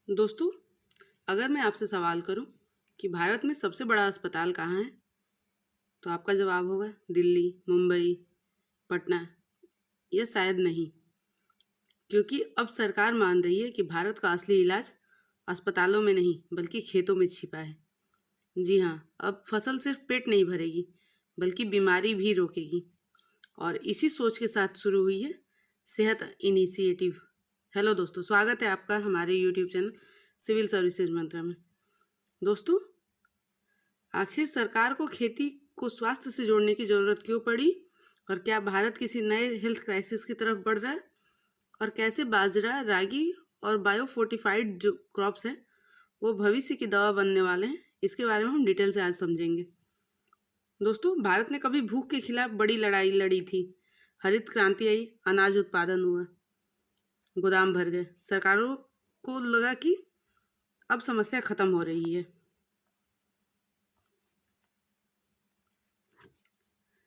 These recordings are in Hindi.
दोस्तों, अगर मैं आपसे सवाल करूं कि भारत में सबसे बड़ा अस्पताल कहाँ है, तो आपका जवाब होगा दिल्ली, मुंबई, पटना या शायद नहीं। क्योंकि अब सरकार मान रही है कि भारत का असली इलाज अस्पतालों में नहीं बल्कि खेतों में छिपा है। जी हाँ, अब फसल सिर्फ पेट नहीं भरेगी बल्कि बीमारी भी रोकेगी। और इसी सोच के साथ शुरू हुई है सेहत इनिशिएटिव। हेलो दोस्तों, स्वागत है आपका हमारे यूट्यूब चैनल सिविल सर्विसेज मंत्रा में। दोस्तों, आखिर सरकार को खेती को स्वास्थ्य से जोड़ने की जरूरत क्यों पड़ी, और क्या भारत किसी नए हेल्थ क्राइसिस की तरफ बढ़ रहा है, और कैसे बाजरा, रागी और बायोफोर्टिफाइड जो क्रॉप्स हैं वो भविष्य की दवा बनने वाले हैं, इसके बारे में हम डिटेल से आज समझेंगे। दोस्तों, भारत ने कभी भूख के खिलाफ बड़ी लड़ाई लड़ी थी। हरित क्रांति आई, अनाज उत्पादन हुआ, गोदाम भर गए। सरकारों को लगा कि अब समस्या खत्म हो रही है,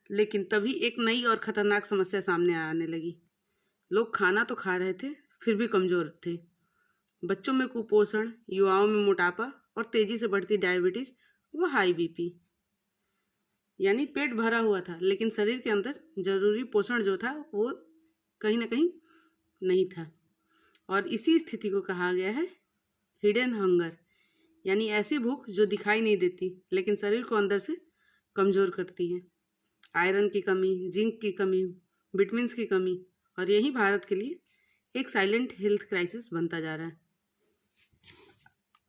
लेकिन तभी एक नई और खतरनाक समस्या सामने आने लगी। लोग खाना तो खा रहे थे, फिर भी कमजोर थे। बच्चों में कुपोषण, युवाओं में मोटापा और तेजी से बढ़ती डायबिटीज व हाई बीपी। यानी पेट भरा हुआ था लेकिन शरीर के अंदर जरूरी पोषण जो था वो कहीं ना कहीं नहीं था। और इसी स्थिति को कहा गया है हिडन हंगर, यानी ऐसी भूख जो दिखाई नहीं देती लेकिन शरीर को अंदर से कमजोर करती है। आयरन की कमी, जिंक की कमी, विटामिन्स की कमी, और यही भारत के लिए एक साइलेंट हेल्थ क्राइसिस बनता जा रहा है।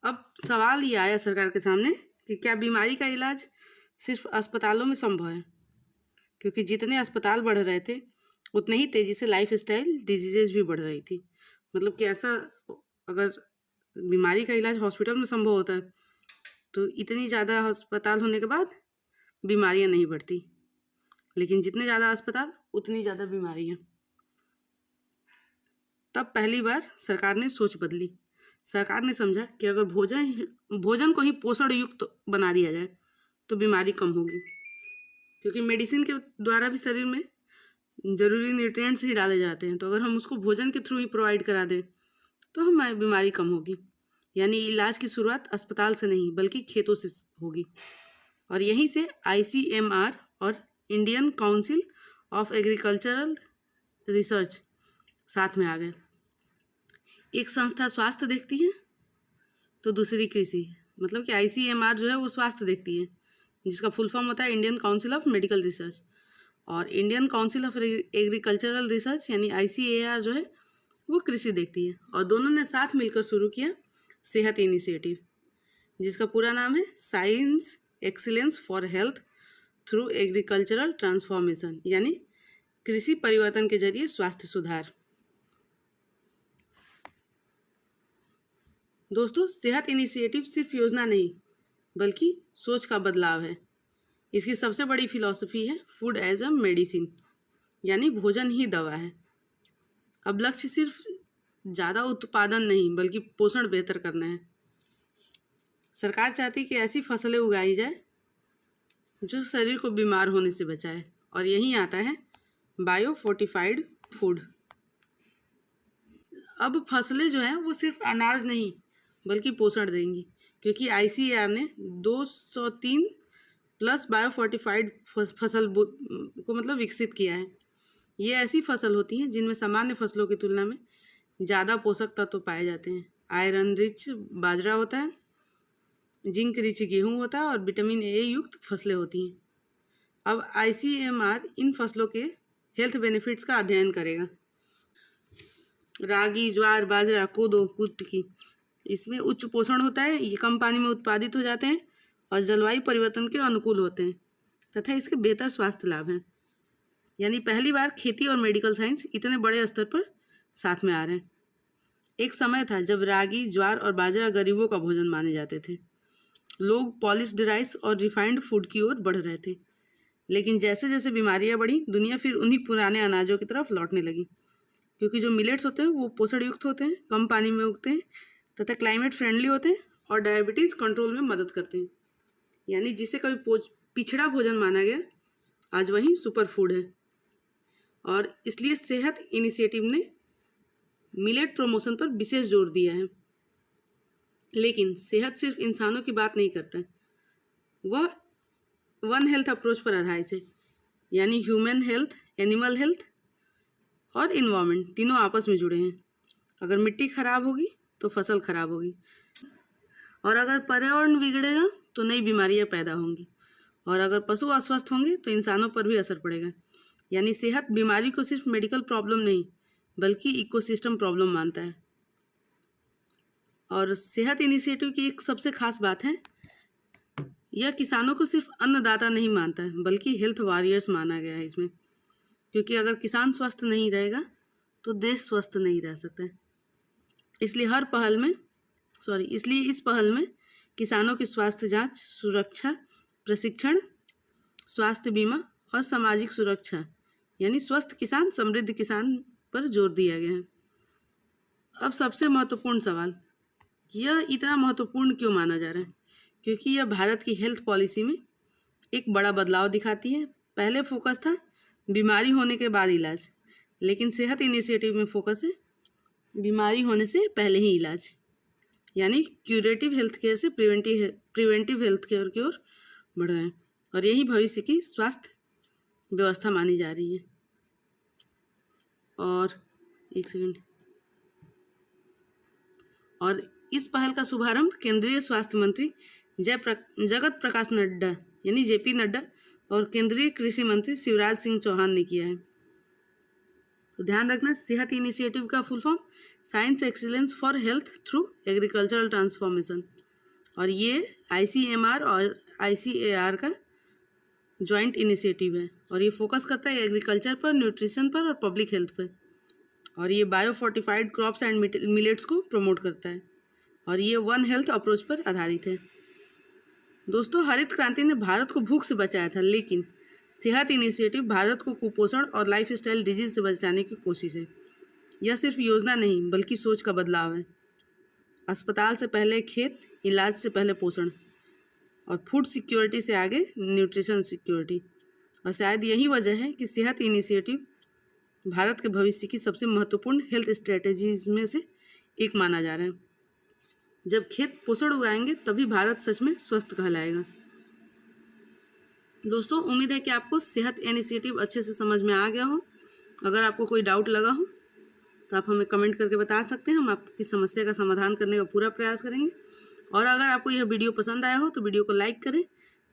अब सवाल ये आया सरकार के सामने कि क्या बीमारी का इलाज सिर्फ अस्पतालों में संभव है, क्योंकि जितने अस्पताल बढ़ रहे थे उतने ही तेजी से लाइफ स्टाइल डिजीजेज भी बढ़ रही थी। मतलब कि ऐसा, अगर बीमारी का इलाज हॉस्पिटल में संभव होता है तो इतनी ज़्यादा अस्पताल होने के बाद बीमारियां नहीं बढ़ती, लेकिन जितने ज़्यादा अस्पताल उतनी ज़्यादा बीमारियां। तब पहली बार सरकार ने सोच बदली। सरकार ने समझा कि अगर भोजन को ही पोषण युक्त बना दिया जाए तो बीमारी कम होगी, क्योंकि मेडिसिन के द्वारा भी शरीर में जरूरी न्यूट्रिएंट्स ही डाले जाते हैं। तो अगर हम उसको भोजन के थ्रू ही प्रोवाइड करा दें तो हमारी बीमारी कम होगी। यानी इलाज की शुरुआत अस्पताल से नहीं बल्कि खेतों से होगी। और यहीं से ICMR और Indian council of agricultural research साथ में आ गए। एक संस्था स्वास्थ्य देखती है तो दूसरी कृषि। मतलब कि ICMR जो है वो स्वास्थ्य देखती है, जिसका फुल फॉर्म होता है Indian council of medical research, और Indian council of agricultural research यानी ICAR जो है वो कृषि देखती है। और दोनों ने साथ मिलकर शुरू किया सेहत इनिशिएटिव, जिसका पूरा नाम है science excellence for health through agricultural transformation, यानी कृषि परिवर्तन के जरिए स्वास्थ्य सुधार। दोस्तों, सेहत इनिशिएटिव सिर्फ योजना नहीं बल्कि सोच का बदलाव है। इसकी सबसे बड़ी फिलॉसफी है फूड एज अ मेडिसिन, यानी भोजन ही दवा है। अब लक्ष्य सिर्फ ज़्यादा उत्पादन नहीं बल्कि पोषण बेहतर करना है। सरकार चाहती है कि ऐसी फसलें उगाई जाए जो शरीर को बीमार होने से बचाए, और यहीं आता है बायो फोर्टिफाइड फूड। अब फसलें जो हैं वो सिर्फ अनाज नहीं बल्कि पोषण देंगी, क्योंकि ICAR ने 203 प्लस बायो फोर्टिफाइड फसल को मतलब विकसित किया है। ये ऐसी फसल होती हैं जिनमें सामान्य फसलों की तुलना में ज़्यादा पोषक तत्व पाए जाते हैं। आयरन रिच बाजरा होता है, जिंक रिच गेहूँ होता है, और विटामिन A युक्त फसलें होती हैं। अब ICMR इन फसलों के हेल्थ बेनिफिट्स का अध्ययन करेगा। रागी, ज्वार, बाजरा, कोदो, कुटकी, इसमें उच्च पोषण होता है, ये कम पानी में उत्पादित हो जाते हैं और जलवायु परिवर्तन के अनुकूल होते हैं तथा इसके बेहतर स्वास्थ्य लाभ हैं। यानी पहली बार खेती और मेडिकल साइंस इतने बड़े स्तर पर साथ में आ रहे हैं। एक समय था जब रागी, ज्वार और बाजरा गरीबों का भोजन माने जाते थे। लोग पॉलिश्ड राइस और रिफाइंड फूड की ओर बढ़ रहे थे, लेकिन जैसे जैसे बीमारियां बढ़ी दुनिया फिर उन्हीं पुराने अनाजों की तरफ लौटने लगी, क्योंकि जो मिलेट्स होते हैं वो पोषण युक्त होते हैं, कम पानी में उगते हैं तथा क्लाइमेट फ्रेंडली होते हैं और डायबिटीज़ कंट्रोल में मदद करते हैं। यानी जिसे कभी पिछड़ा भोजन माना गया आज वही सुपर फूड है। और इसलिए सेहत इनिशिएटिव ने मिलेट प्रमोशन पर विशेष जोर दिया है। लेकिन सेहत सिर्फ इंसानों की बात नहीं करता है, वह वन हेल्थ अप्रोच पर आधारित है, यानी ह्यूमन हेल्थ, एनिमल हेल्थ और इन्वायरमेंट तीनों आपस में जुड़े हैं। अगर मिट्टी खराब होगी तो फसल खराब होगी, और अगर पर्यावरण बिगड़ेगा तो नई बीमारियां पैदा होंगी, और अगर पशु अस्वस्थ होंगे तो इंसानों पर भी असर पड़ेगा। यानी सेहत बीमारी को सिर्फ मेडिकल प्रॉब्लम नहीं बल्कि इकोसिस्टम प्रॉब्लम मानता है। और सेहत इनिशिएटिव की एक सबसे खास बात है, यह किसानों को सिर्फ अन्नदाता नहीं मानता है बल्कि हेल्थ वॉरियर्स माना गया है इसमें, क्योंकि अगर किसान स्वस्थ नहीं रहेगा तो देश स्वस्थ नहीं रह सकता है। इसलिए इस पहल में किसानों की स्वास्थ्य जांच, सुरक्षा, प्रशिक्षण, स्वास्थ्य बीमा और सामाजिक सुरक्षा यानी स्वस्थ किसान समृद्ध किसान पर जोर दिया गया है। अब सबसे महत्वपूर्ण सवाल, यह इतना महत्वपूर्ण क्यों माना जा रहा है? क्योंकि यह भारत की हेल्थ पॉलिसी में एक बड़ा बदलाव दिखाती है। पहले फोकस था बीमारी होने के बाद इलाज, लेकिन सेहत इनिशिएटिव में फोकस है बीमारी होने से पहले ही इलाज, यानी क्यूरेटिव हेल्थ केयर से प्रिवेंटिव हेल्थ केयर की ओर बढ़ रहे हैं, और यही भविष्य की स्वास्थ्य व्यवस्था मानी जा रही है। और इस पहल का शुभारंभ केंद्रीय स्वास्थ्य मंत्री जगत प्रकाश नड्डा यानी जेपी नड्डा और केंद्रीय कृषि मंत्री शिवराज सिंह चौहान ने किया है। तो ध्यान रखना, सेहत इनिशिएटिव का full form science excellence for health through agricultural transformation, और ये ICMR और ICAR का जॉइंट इनिशिएटिव है, और ये फोकस करता है एग्रीकल्चर पर, न्यूट्रिशन पर और पब्लिक हेल्थ पर, और ये bio fortified crops and millets को प्रमोट करता है, और ये वन हेल्थ अप्रोच पर आधारित है। दोस्तों, हरित क्रांति ने भारत को भूख से बचाया था, लेकिन सेहत इनिशिएटिव भारत को कुपोषण और लाइफस्टाइल डिजीज से बचाने की कोशिश है। यह सिर्फ योजना नहीं बल्कि सोच का बदलाव है। अस्पताल से पहले खेत, इलाज से पहले पोषण, और फूड सिक्योरिटी से आगे न्यूट्रिशन सिक्योरिटी। और शायद यही वजह है कि सेहत इनिशिएटिव भारत के भविष्य की सबसे महत्वपूर्ण हेल्थ स्ट्रेटेजीज में से एक माना जा रहा है। जब खेत पोषण उगाएंगे तभी भारत सच में स्वस्थ कहलाएगा। दोस्तों, उम्मीद है कि आपको सेहत इनिशिएटिव अच्छे से समझ में आ गया हो। अगर आपको कोई डाउट लगा हो तो आप हमें कमेंट करके बता सकते हैं, हम आपकी समस्या का समाधान करने का पूरा प्रयास करेंगे। और अगर आपको यह वीडियो पसंद आया हो तो वीडियो को लाइक करें,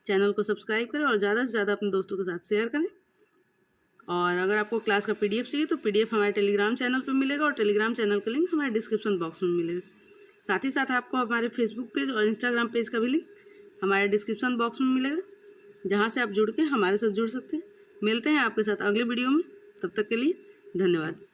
चैनल को सब्सक्राइब करें और ज़्यादा से ज़्यादा अपने दोस्तों के साथ शेयर करें। और अगर आपको क्लास का PDF चाहिए तो PDF हमारे टेलीग्राम चैनल पर मिलेगा, और टेलीग्राम चैनल का लिंक हमारे डिस्क्रिप्शन बॉक्स में मिलेगा। साथ ही साथ आपको हमारे फेसबुक पेज और इंस्टाग्राम पेज का भी लिंक हमारे डिस्क्रिप्शन बॉक्स में मिलेगा, जहां से आप जुड़ के हमारे साथ जुड़ सकते हैं। मिलते हैं आपके साथ अगले वीडियो में, तब तक के लिए धन्यवाद।